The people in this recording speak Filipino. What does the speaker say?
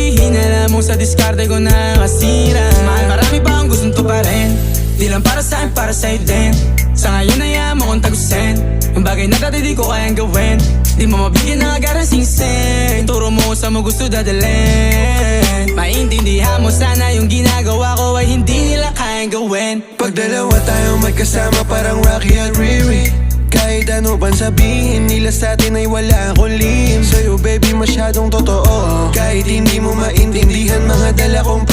sabihin, alam mong sa diskarte ko nakasira. Mahal, marami pa akong gustong tuparin, di lang para sa'kin, para sa'yo din. Sa ngayon ayaw mo kong tagusin ang bagay na dati di ko kayang gawin. Di mo mabigyan ng agarang singsing, turo mo kung saan mo gusto dadalhin. Maintindihan mo sana yung ginagawa ko ay hindi nila kayang gawin. Pag dalawa tayong magkasama parang Rocky at Riri, kahit ano bang sabihin nila sa'tin ay wala akong lihim. Sa'yo baby masyadong totoo, kahit hindi mo maintindihan mga dala kong